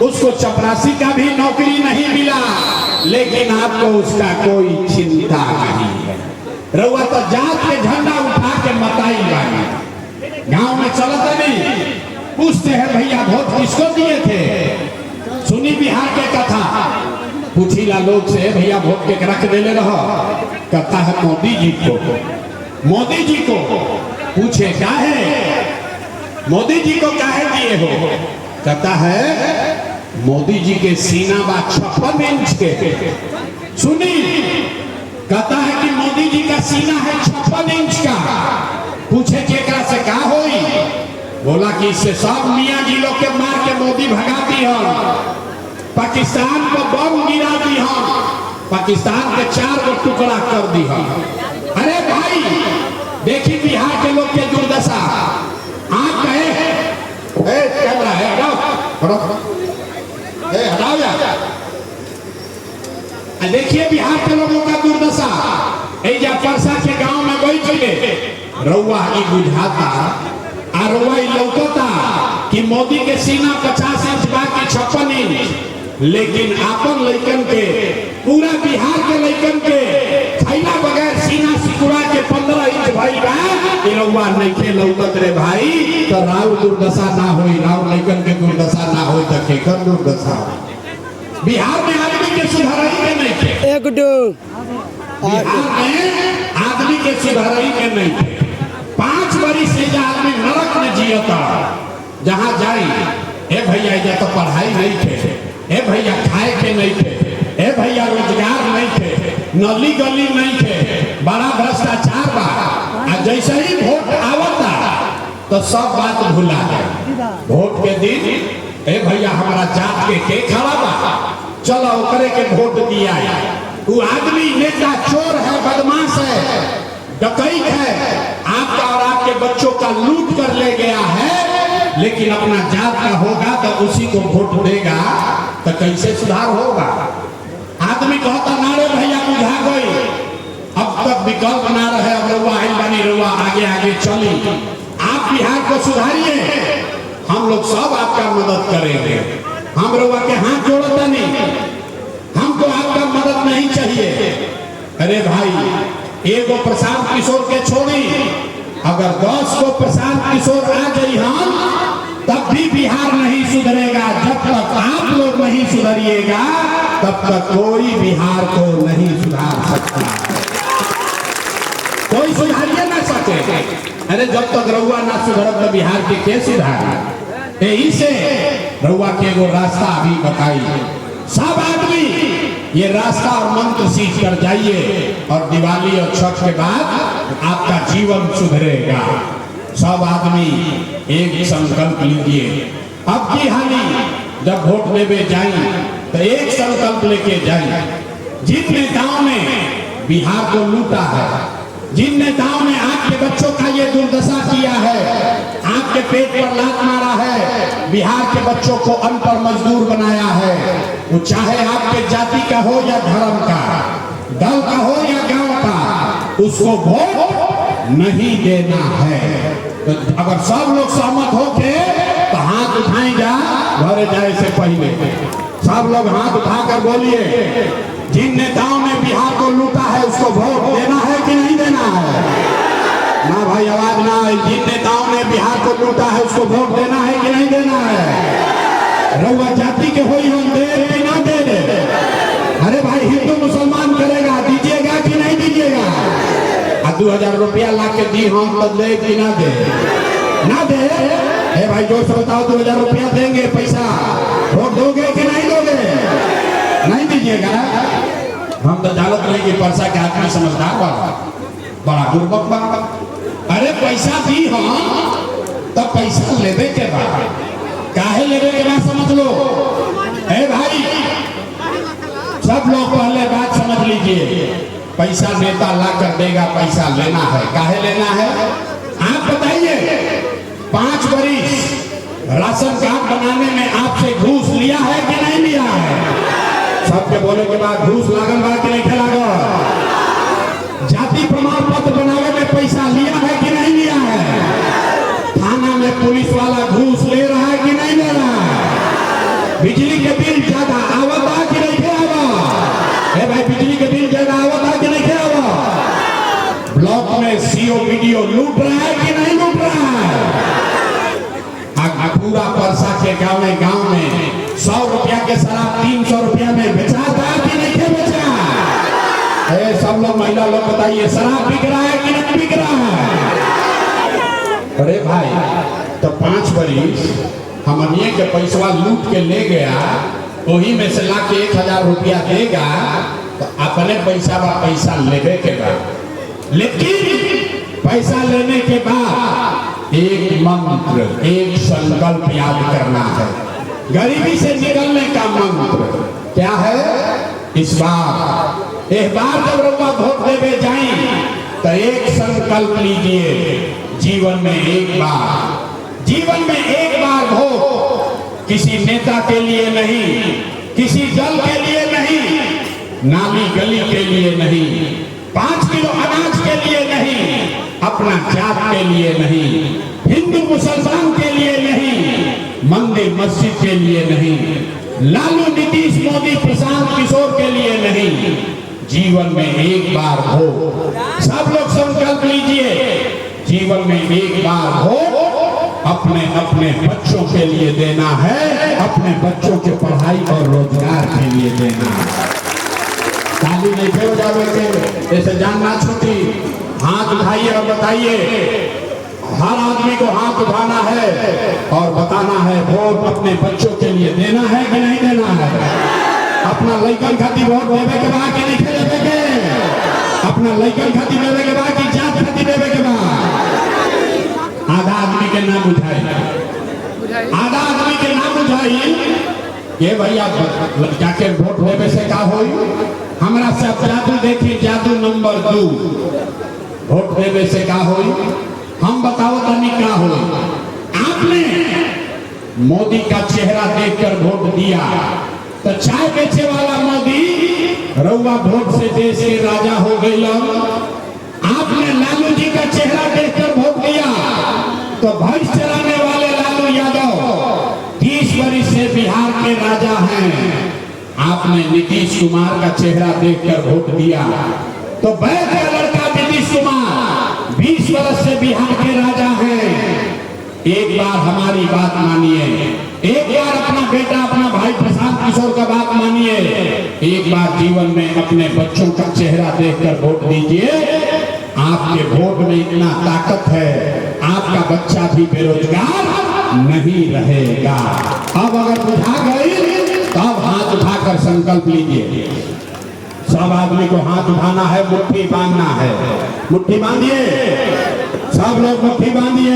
उसको चपरासी का भी नौकरी नहीं मिला, लेकिन आपको उसका कोई चिंता नहीं है। रउआ तो जात के झंडा उठा के मताई बानी, गांव में चलता नहीं, पूछते हैं भैया वोट किसको दिए थे? सुनी बिहार के कथा, पूछीला लोग से भैया वोट के रख देले रहो, कहता है मोदी जी को। मोदी जी को पूछे क्या है, मोदी जी को काहे दिए हो? कहता है मोदी जी के सीना बा 56 इंच के। सुनी, कहता है कि मोदी जी का सीना है 56 इंच का। पूछे केकरा से का होई? बोला कि इससे सब मियाँ जी लोग के मार के मोदी भगाती है, पाकिस्तान को बम गिरा दी है, पाकिस्तान के 4 गो टुकड़ा कर दी है। अरे भाई देखी बिहार के लोग के दुर्दशा। आप कहे कैमरा है, हटाओ यार। देखिए बिहार के लोगों का दुर्दशा। परसा के गांव में बैठे रउआ ही बुझाता आ रउआ ही लौकता कि मोदी के सीना 50 इंच बाकी 56 इंच, लेकिन आपन लइकन के, पूरा बिहार के लइकन के खैला बगैर सीना सिकुड़ा के 15 इंच भाई बा। रउआ नइखे लौकत रे भाई, तो राव दुर्दशा ना होई, राव लइकन के दुर्दशा ना होई तो केकर दुर्दशा? बिहार में आदमी के सुधाराई के नहीं थे, बिहार में आदमी के सुधाराई के नहीं थे। 5 बरिस से आदमी नरक में जियता, जहाँ जाई ए भैया जा तो पढ़ाई नहीं थे, ए भैया खाए के नहीं थे, ए भैया रोजगार नहीं थे, नली गली नहीं थे, बड़ा भ्रष्टाचार बा। जैसे ही वोट आवता तो सब बात भुला जाए। वोट के दिन ए भैया हमारा जात के खड़ा बा, चलो ओकरे के वोट दिया। वो आदमी नेता चोर है, बदमाश है, डकैत है, आपका और आपके बच्चों का लूट कर ले गया है, लेकिन अपना जात का होगा तो उसी को वोट देगा, तो कैसे सुधार होगा? आदमी कहता ना रे भैया बुझा गई, अब तक विकल्प ना रहे, अब रउआ आइल बानी, रउआ आगे आगे चली, आप बिहार को सुधारिए, हम लोग सब आपका मदद करेंगे। हम रउआ के हाथ जोड़ता नहीं, हमको आपका मदद नहीं चाहिए। अरे भाई एगो प्रशांत किशोर के छोड़ी, अगर 10 को प्रशांत किशोर आ गई हम, तब भी बिहार नहीं सुधरेगा। जब तक आप लोग नहीं सुधरिएगा तब तक कोई बिहार को नहीं सुधार सकता, कोई सुधारिए ना सके। अरे जब तक रउआ ना सुधरब तो बिहार के सुधार? यही से रउआ के एगो रास्ता अभी बताई, सब आदमी ये रास्ता और मंत्र सीख कर जाइए, और दिवाली और छठ के बाद आपका जीवन सुधरेगा। सब आदमी एक संकल्प लीजिए, अब की हानि जब वोट लेवे जाए तो एक संकल्प लेके जाए। जिन नेताओं ने बिहार को लूटा है, जिन नेताओं ने आपके बच्चों का ये दुर्दशा किया है, आपके पेट पर लात मारा है, बिहार के बच्चों को अनपढ़ मजदूर बनाया है, वो चाहे आपके जाति का हो या धर्म का, दल का हो या गांव का, उसको वोट नहीं देना है। तो अगर सब लोग सहमत होके तो हाथ उठाएं, जा घरे जाए से पहले सब लोग हाथ उठाकर बोलिए, जिन नेताओं ने बिहार को लूटा है उसको वोट देना है कि नहीं देना है? ना भाई आवाज ना आए। जिन नेताओं ने बिहार को लूटा है उसको वोट देना है कि नहीं देना है? रउआ जाति के होई हम दे कि ना दे दे? अरे भाई हिंदू मुसलमान करेगा, दीजिएगा कि नहीं दीजिएगा? 2000 रुपया ला के दी हम तो दे कि ना दे? ना दे? ए भाई जोर से बताओ, 2000 रुपया देंगे, पैसा वोट दोगे कि नहीं दोगे? नहीं दीजिएगा? हम तो जानत नहीं कि परसा के आदमी समझदार वाला बड़ा गुरबक बा। अरे पैसा दी हम तो पैसा लेवे के बाद, काहे लेवे के बाद समझ लो। ए भाई सब लोग पहले बात समझ लीजिए, पैसा नेता ला कर देगा, पैसा लेना है, काहे लेना है? आप बताइए, 5 बरिस राशन कार्ड बनाने में आपसे घूस लिया है कि नहीं लिया है? सबके बोले के बाद घूस लागल बा कि नहीं लागल? जाति प्रमाण पत्र बनाने में पैसा लिया है कि नहीं लिया है? थाना में पुलिस वाला घूस ले रहा है कि नहीं ले रहा है? बिजली के बिल ज्यादा आवता कि नहीं आवा? ए भाई बिजली के बिल ज्यादा आवता कि नहीं आवा? ब्लॉक में सीओ वीडियो लूट रहा है कि नहीं लूट रहा है? पूरा परसा के गांव में 100 रुपया के शराब 300 रुपया में बेचा था कि नहीं बेचा? सब लोग महिला लोग बताइए, शराब बिक रहा है कि नहीं बिक रहा है? अरे भाई तो 5 बरिस हमनिए के पैसा लूट के ले गया, वही में से ला के 1000 रुपया देगा तो अपने पैसा लेवे के बाद, लेकिन पैसा लेने के बाद एक मंत्र, एक संकल्प याद करना है, गरीबी से निकलने का मंत्र क्या है? इस बार जब रउआ वोट देवे जाए तो एक संकल्प लीजिए, जीवन में एक बार वोट, किसी नेता के लिए नहीं, किसी दल के लिए नहीं, नाली गली के लिए नहीं, 5 किलो अनाज के लिए नहीं, अपना जात के लिए नहीं, हिंदू मुसलमान के लिए नहीं, मंदिर मस्जिद के लिए नहीं, लालू नीतीश मोदी प्रशांत किशोर के लिए नहीं, जीवन में एक बार हो। सब लोग संकल्प लीजिए, जीवन में एक बार हो, अपने बच्चों के लिए देना है, अपने बच्चों के पढ़ाई और रोजगार के लिए देना है। ताली नहीं फेर जावे के, ऐसे जानना छुट्टी, हाथ उठाइए और बताइए, हर आदमी को हाथ उठाना है और बताना है वोट अपने बच्चों के लिए देना है कि नहीं देना है? अपना लइकन खातिर वोट देवे के बाद कि नहीं देवे के? अपना लइकन खातिर देवे के बाद कि जात खातिर देवे के बाद? आधा आदमी के नाम उठाई, आधा आदमी के नाम उठाई ये भैया जाके वोट देवे से का होई? हमरा से आप जादू देखी, जादू नंबर 2, वोट देवे से का होई? हम बताओ तनी क्या हो? आपने मोदी का चेहरा देखकर वोट दिया तो चाय बेचे वाला मोदी रउआ वोट से देश के राजा हो गई। आपने लालू जी का चेहरा देखकर वोट दिया तो भैंस चलाने वाले लालू यादव 30 वर्ष से बिहार के राजा हैं। आपने नीतीश कुमार का चेहरा देखकर वोट दिया तो बैठ का लड़का नीतीश कुमार 20 वर्ष से बिहार के राजा हैं। एक बार हमारी बात मानिए, एक बार अपना बेटा अपना भाई प्रशांत किशोर का बात मानिए, एक बार जीवन में अपने बच्चों का चेहरा देखकर वोट दीजिए। आपके वोट में इतना ताकत है, आपका बच्चा भी बेरोजगार नहीं रहेगा। अब अगर बुझा गई तब हाथ उठाकर संकल्प लीजिए। सब आदमी को हाथ उठाना है, मुट्ठी बांधना है। मुट्ठी बांधिए, सब लोग मुट्ठी बांधिए,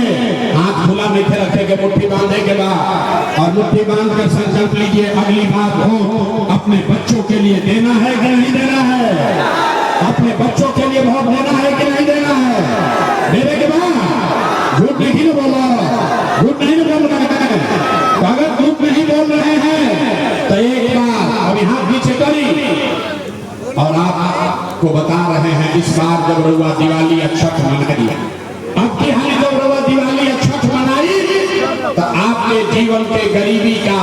हाथ खुला नहीं रखेंगे मुट्ठी बांधने के बाद। और मुट्ठी बांध कर संकल्प लीजिए, अगली बात हो अपने बच्चों के लिए देना है कि नहीं देना है? अपने बच्चों के लिए वोट देना है कि नहीं देना है? देने के बाद झूठ नहीं बोला, झूठ नहीं बोल रहे हैं। अगर झूठ नहीं बोल रहे हैं तो एक बार अभी हाथ पीछे करी और आपको बता रहे हैं, इस बार जब रउआ दिवाली अक्षत मनाई, अब की हाल जब रउआ दिवाली अक्षत मनाई तो आपके जीवन के गरीबी का,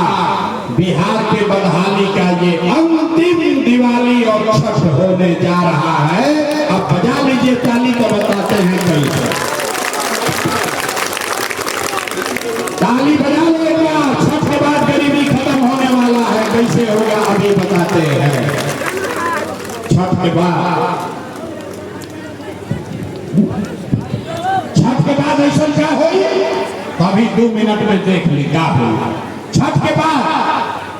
बिहार के बदहाली का ये अंतिम दिवाली और छठ होने जा रहा है। अब बजा लीजिए ताली तो बताते हैं कैसे। ताली बजा लेगा, छठ के बाद गरीबी खत्म होने वाला है। कैसे होगा अभी बताते हैं। छठ के बाद ऐसा क्या हुई अभी 2 मिनट में देख ली क्या हुआ। छठ के बाद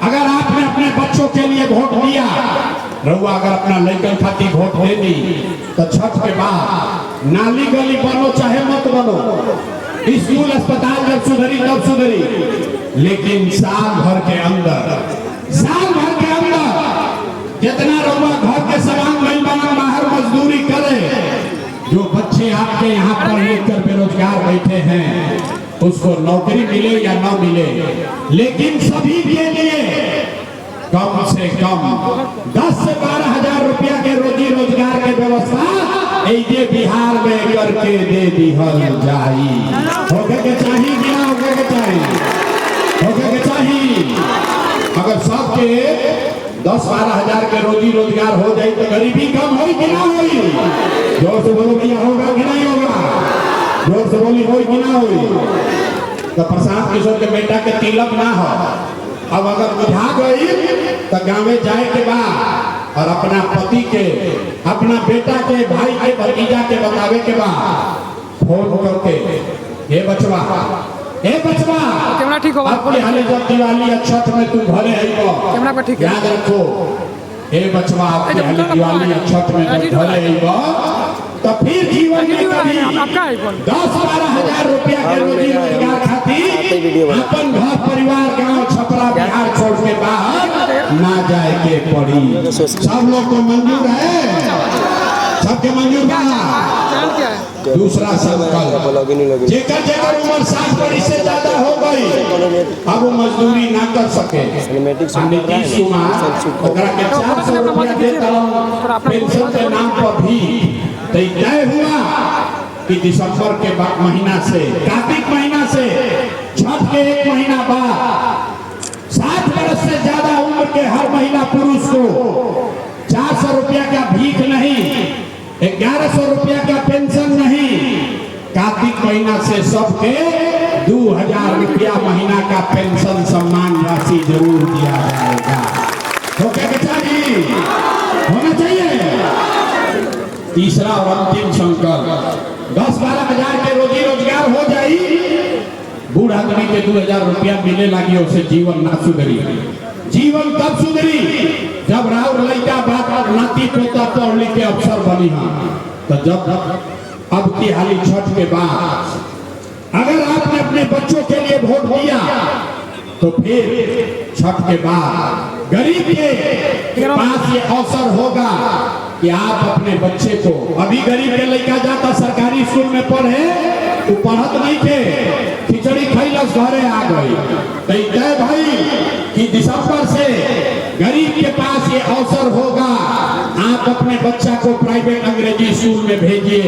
अगर आपने अपने बच्चों के लिए वोट दिया, रउआ अगर अपना लड़कन खातिर वोट दे दी तो छठ के बाद नाली गली बनो चाहे मत बनो, स्कूल अस्पताल जब सुधरी तब सुधरी, लेकिन साल भर के अंदर जितना रउआ घर के सामान नहीं बना, बाहर मजदूरी करे, जो बच्चे आपके यहाँ पर लेकर बेरोजगार बैठे हैं उसको नौकरी मिले या ना मिले, लेकिन सभी के लिए कम से कम 10 से 12 हजार रुपया के रोजी रोजगार के व्यवस्था ये बिहार में करके दे दी जाई। होके के चाहिए कि ना होके के चाहिए? होके के चाहिए। सबके 10-12 हजार के रोजी रोजगार हो जाए तो गरीबी कम हो कि ना होई? जोर से बोलो भैया, होगा कि नहीं होगा? जोर से बोली, होई कि ना होई? तो प्रशांत किशोर के बेटा के तिलक ना हो, अब अगर बुझा गई तो गाँवे जाए के बाद और अपना पति के, अपना बेटा के, भाई के, भतीजा के बतावे के बाद फोन करके, हे बचवा, हे बचवा, कैमरा ठीक होगा, आपके हाले जब दिवाली या छठ में तू घरे आइबो, कैमरा पर ठीक है, याद रखो, हे बचवा, आपके हाले दिवाली या छठ में जब घरे आइबो तो फिर जीवन में कभी 10-12 हजार रुपया के रोजी रोजगार खातिर अपन घर परिवार गांव छपरा बिहार छोड़ के बाहर ना जाए के पड़ी। सब लोग को मंजूर है? सबके मंजूर बा? दूसरा संकल्प, जेकर जेकर उम्र 60 वर्ष से ज्यादा हो गई, अब वो मजदूरी ना कर सके, नीतीश कुमार ओकरा के 400 रुपया देता पेंशन के नाम पर भी तय हुआ कि दिसंबर के महीना से, कार्तिक महीना से छठ के 1 महीना बाद 60 वर्ष से ज्यादा उम्र के हर महिला पुरुष को 400 रुपया का भीख नहीं, 1100 रुपया का पेंशन नहीं, कार्तिक महीना से सबके 2000 रुपया महीना का पेंशन सम्मान राशि जरूर दिया जाएगा। तो क्या चाहिए? होना चाहिए। तीसरा और अंतिम संकल्प, 10-12 हजार के रोजी रोजगार हो जाई, बूढ़ आदमी के 2000 रुपया मिले लगी, उसे जीवन ना सुधरी। जीवन कब सुधरी? जब राउर लड़का बाप नाती पोता पढ़ लिख के अफसर बनी है। तो जब अब की हाली छठ के बाद अगर आपने अपने बच्चों के लिए वोट दिया तो फिर छठ के बाद गरीब के पास ये अवसर होगा कि आप अपने बच्चे को, अभी गरीब के लड़का जाता सरकारी स्कूल में पढ़े, तो पढ़त नहीं थे, खिचड़ी खैलस घरे आ गई, तो भाई कि दिसंबर से गरीब के पास ये अवसर होगा, आप अपने बच्चा को प्राइवेट अंग्रेजी स्कूल में भेजिए।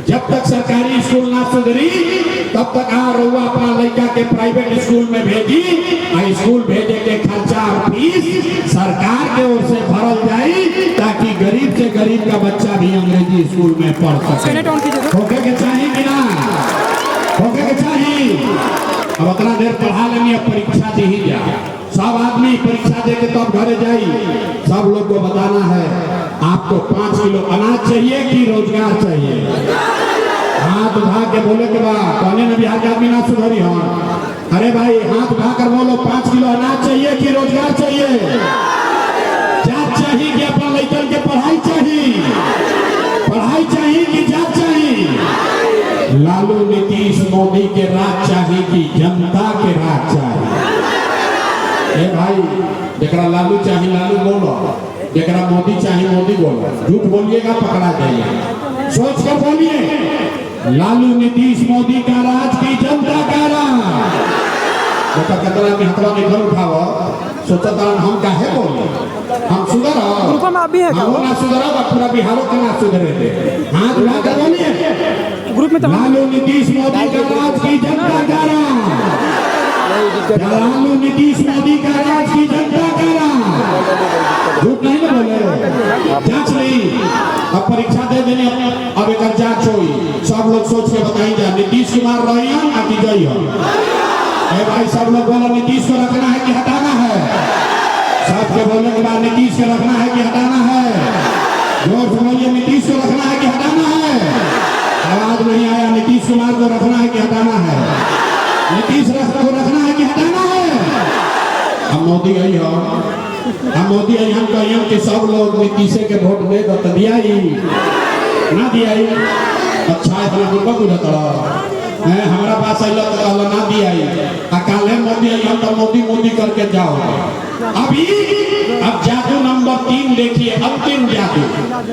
जब तक सरकारी स्कूल ना सुधरी तब तक रउआ अपना लड़का के प्राइवेट स्कूल में भेजी, स्कूल भेजे के खर्चा और फीस सरकार के ओर से भरल जाए, ताकि गरीब से गरीब का बच्चा भी अंग्रेजी स्कूल में पढ़ सके। होके के चाहिए कि ना? होके के चाहिए। अब उतना देर पढ़ा लेंगे, अब परीक्षा दे ही जा। सब आदमी परीक्षा दे के तब घरे जाई। सब लोग को बताना है आपको 5 किलो अनाज चाहिए कि रोजगार चाहिए। हाथ उठा के बोले के बाद कहने में बिहार के आदमी ना सुधरी हो। अरे भाई हाथ उठा कर बोलो 5 किलो अनाज चाहिए कि रोजगार चाहिए? जात चाहिए कि अपना लड़कन के पढ़ाई चाहिए? पढ़ाई चाहिए कि जात चाहिए? लालू नीतीश मोदी के राज चाहिए कि जनता के राज चाहिए? ए भाई, जरा लालू चाहिए लालू बोलो, जरा मोदी चाहिए मोदी बोलो। झूठ बोलिएगा पकड़ा जाइए। सोच कर बोलिए, लालू नीतीश मोदी का राज की जनता का राज। कतरा में हथवा के घर उठाओ, सोचता हम काहे बोले, हम सुधर हम ना सुधरा, पूरा बिहार का ना सुधरे थे। हाथ उठा कर बोलिए, ग्रुप में लालू नीतीश मोदी का राज की जनता का राज। लालू नीतीश मोदी का राज की जनता का राज। झूठ नहीं ना बोले, जांच नहीं। अब परीक्षा दे देने, अब एक जांच हुई, सब लोग सोच के बताई जा नीतीश कुमार रही हो ना कि गई हो। भाई सब लोग बोलो नीतीश को रखना है कि हटाना है? सबके बोलने के बाद नीतीश को रखना है कि हटाना है? जोर से बोलिए, नीतीश को रखना है कि हटाना है? आवाज नहीं आया। नीतीश कुमार को रखना है कि हटाना है? नीतीश को रखना है कि हटाना है? हम मोदी आई हो, हम मोदी आई, हम कहिए कि सब लोग नीतीश के वोट दे दो तो दिया ही ना दिया ही। अच्छा इतना दुर्गा बुझता हमारा पास अल तो कहल ना दिया काले मोदी आई, हम तो मोदी मोदी करके जाओ। अभी अब जादू नंबर 3 देखिए, अंतिम जादू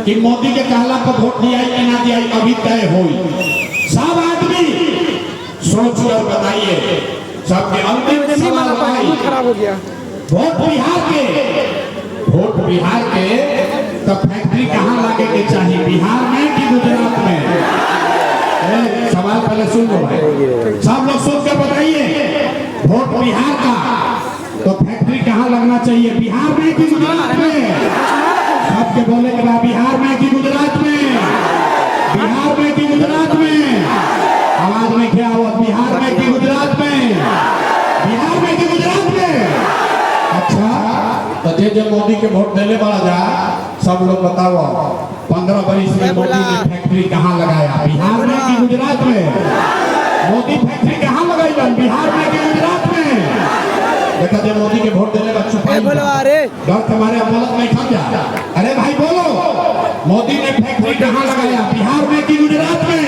कि मोदी के कहला पर वोट दिया कि ना दिया, अभी तय हो। सब आदमी सोच कर बताइए, सबके अंतिम खराब हो गया। वोट बिहार के तो फैक्ट्री कहाँ लगे के चाहिए, बिहार में कि गुजरात में? सवाल पहले सुन लो भाई, सब लोग सुन के बताइए। वोट बिहार का तो फैक्ट्री कहाँ लगना चाहिए, बिहार में कि गुजरात में? सबके बोले के बाद बिहार में कि गुजरात में? बिहार में कि गुजरात में? आवाज में क्या हुआ, बिहार में कि गुजरात में? बिहार में कि गुजरात में? अच्छा, तो जे मोदी के वोट देने वाला जा, सब लोग बताओ 15 बरिस में मोदी ने फैक्ट्री कहाँ लगाया, बिहार में कि गुजरात में? मोदी फैक्ट्री कहाँ लगाई, बिहार में कि गुजरात में? देखा जे मोदी के वोट देने का छुपाई डर तुम्हारे अमलत में खा जा। अरे भाई बोलो, मोदी ने फैक्ट्री कहाँ लगाया, बिहार में कि गुजरात में?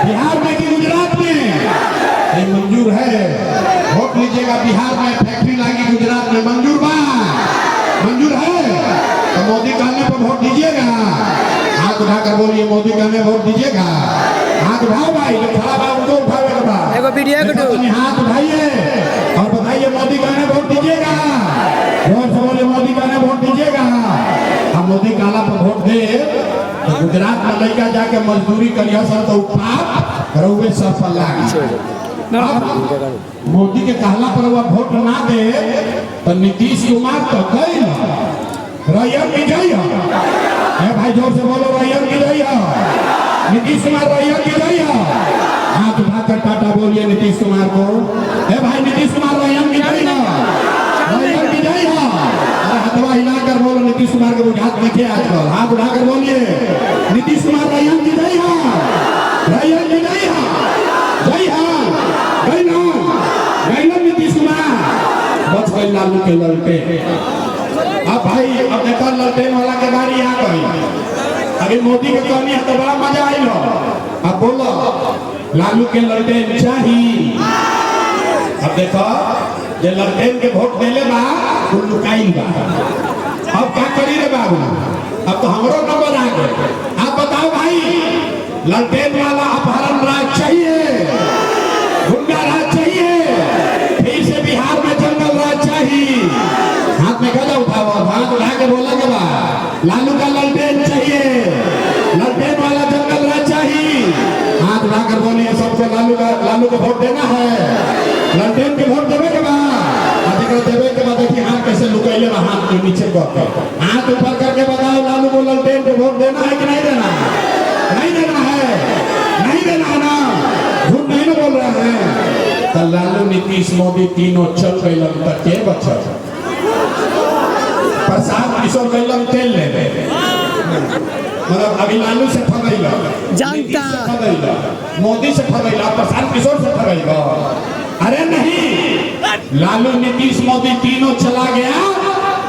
बिहार में कि गुजरात में? ये मंजूर है, वोट लीजिएगा, बिहार में फैक्ट्री लगी, गुजरात में मंजूर बा? मंजूर है तो मोदी कहने पर वोट दीजिएगा। हाथ उठाकर बोलिए, मोदी कहने वोट दीजिएगा। हाथ उठाओ भाई, जो खड़ा बा उनको उठावेगा, हाथ उठाइए और बताइए मोदी कहने वोट दीजिएगा। जोर से बोलिए, मोदी कहने वोट दीजिएगा। हम मोदी काला पर वोट दे तो गुजरात में लड़का जाके मजदूरी करिए सर, तो पाप रउवे सफल लागी। मोदी के कहला पर वह वोट ना दे तो नीतीश कुमार तो गई रैयर की गई है भाई, जोर से बोलो, रैयर की गई है, नीतीश कुमार रैयर की गई है। हाथ उठाकर टाटा बोलिए नीतीश कुमार को, है भाई नीतीश कुमार रैयर की गई है, रैयर की गई है। अरे हथवा हिलाकर बोलो, नीतीश कुमार के बुझात देखे आजकल, हाथ उठाकर बोलिए नीतीश कुमार रैयर की गई है, रैयर की गई है, गई है, गई ना, गई ना नीतीश कुमार, बच गई लालू के लड़के। अब भाई अब देखा ललटेन वाला के गाड़ी यहाँ गई, अभी मोदी के कहनी है तो बड़ा मजा आई लो। अब बोलो लालू के ललटेन चाहिए। अब देखो जे ललटेन के वोट देले बा वो लुकाई बा, अब क्या करी रे बाबू, अब तो हमरो नंबर आ गए। आप बताओ भाई, ललटेन वाला अपहरण राज चाहिए, गुंडा राज चाहिए, फिर से बिहार में जंगल राज चाहिए? हाथ में गदा उठाओ, हाथ उठा के बोला के बाद लालू का ललटेन चाहिए, ललटेन वाला जंगल राज चाहिए। हाथ उठाकर बोलिए सबको, लालू को वोट देना है, ललटेन के वोट देवे के बाद अधिकार देवे के बाद देखिए हाथ कैसे लुकाइले, हाथ के नीचे कर, हाथ ऊपर करके बताओ लालू को ललटेन को वोट देना है कि नहीं देना है? नहीं देना है, नहीं देना है ना, झूठ नहीं ना बोल रहे हैं। तो लालू नीतीश मोदी तीनों चल गए, लगता के बच्चा प्रसाद किशोर गैलम तेल ले मतलब अभी लालू से ठगैला, जानता ठगैला, मोदी से ठगैला, प्रसाद किशोर से ठगैला। अरे नहीं, लालू नीतीश मोदी तीनों चला गया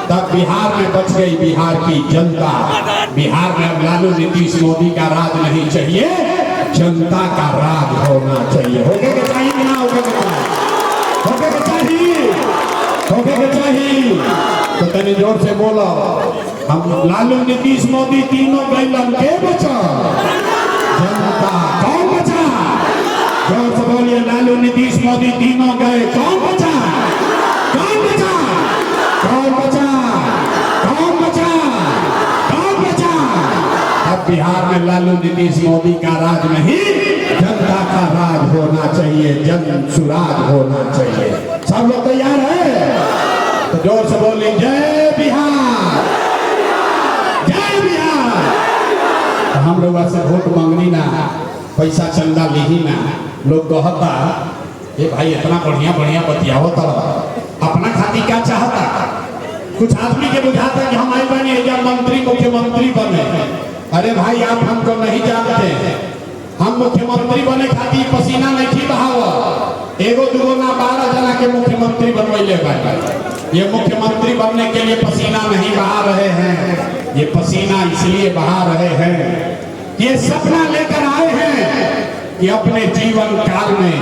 तब बिहार में बच गई बिहार की जनता। बिहार में अब लालू नीतीश मोदी का राज नहीं चाहिए, जनता का राज होना चाहिए। होके के चाहिए कि ना होके के चाहिए? होके के चाहिए, होके के चाहिए। तो तनी जोर से बोलो, हम लालू नीतीश मोदी तीनों गैलन के बचा, जनता कौन बचा? जोर से बोलिए, लालू नीतीश मोदी तीनों गए, कौन बचा? कौन बचा? कौन बचा? कौन बचा? कौन बचा? अब बिहार में लालू नीतीश मोदी का राज नहीं, जनता का राज होना चाहिए, जन सुराज होना चाहिए। सब लोग तैयार है? तो जोर से बोलिए, जय बिहार, जय बिहार। तो हम लोग से वोट मांगनी ना, पैसा चंदा ली ना, लोग कहता ये भाई इतना बढ़िया बढ़िया बतियाओ, तो अपना खाती क्या चाहता? कुछ आदमी के बुझाता कि हम आए बने या मंत्री मुख्यमंत्री बने। अरे भाई आप हमको नहीं जानते, हम मुख्यमंत्री बने खातिर पसीना नहीं थी बहावा, एगो दुगो ना 12 जना के मुख्यमंत्री बनवैले भाई। ये मुख्यमंत्री बनने के लिए पसीना नहीं बहा रहे हैं, ये पसीना इसलिए बहा रहे हैं, ये सपना लेकर आए हैं कि अपने जीवन काल में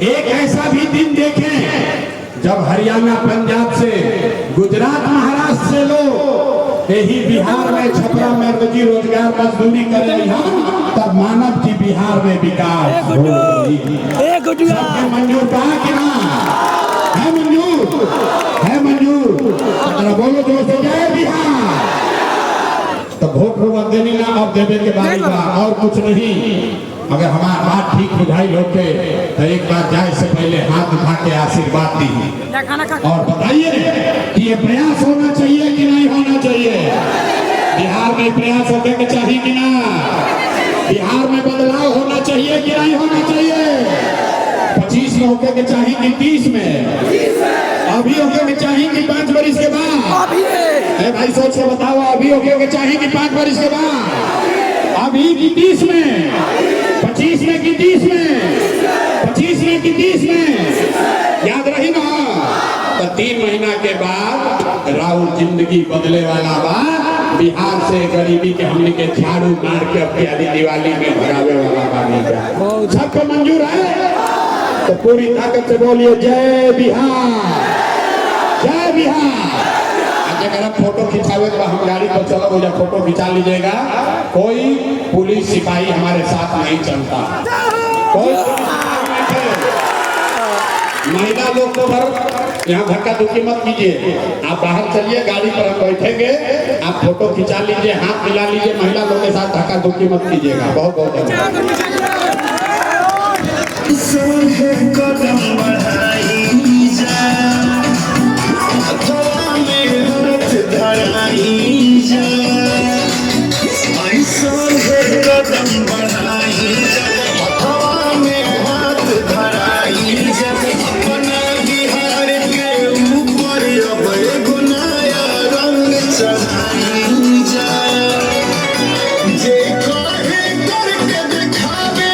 एक ऐसा भी दिन देखें जब हरियाणा पंजाब से गुजरात महाराष्ट्र से लोग यही बिहार में छपरा में रोजी रोजगार मजदूरी करे, तब मानव की बिहार में विकास हो रही है। मंजूर कहा कि ना है? मंजूर है, मंजूर। बोलो जोर से, जय बिहार, तो वोट रुआ देनी ना और देवे के बारे में और कुछ नहीं। अगर हमारा बात ठीक बुझाई होते तो एक बार जाए से पहले हाथ उठा के आशीर्वाद दी और बताइए कि ये प्रयास होना चाहिए कि नहीं होना चाहिए। बिहार में प्रयास होने के चाहिए कि ना, बिहार में बदलाव होना चाहिए कि नहीं होना चाहिए। 25 में होके के चाहिए कि 30 में, अभी होके के चाहिए कि 5 वर्ष के बाद। भाई सोच के बताओ, अभी होके के चाहिए कि 5 वर्ष के बाद, अभी की 30 में, 25 में कि 30 में, 25 में कि 30 में, याद रही ना। तो 3 महीना के बाद राहुल जिंदगी बदले वाला बात, बिहार से गरीबी के हमने के झाड़ू मार के अपनी दिवाली में भगावे वाला बात सबको मंजूर है। तो पूरी ताकत से बोलिए जय बिहार, जय बिहार। अगर आप फोटो खिंचावे तो हम गाड़ी पर चलो हो जा, फोटो खिंचा लीजिएगा। कोई पुलिस सिपाही हमारे साथ नहीं चलता, कोई महिला लोग को यहाँ धक्का धुक्की मत कीजिए। आप बाहर चलिए, गाड़ी पर हम बैठेंगे, आप फोटो खिंचा लीजिए, हाथ मिला लीजिए, महिला लोग के साथ धक्का धुक्की मत कीजिएगा। बहुत बहुत धन्यवाद।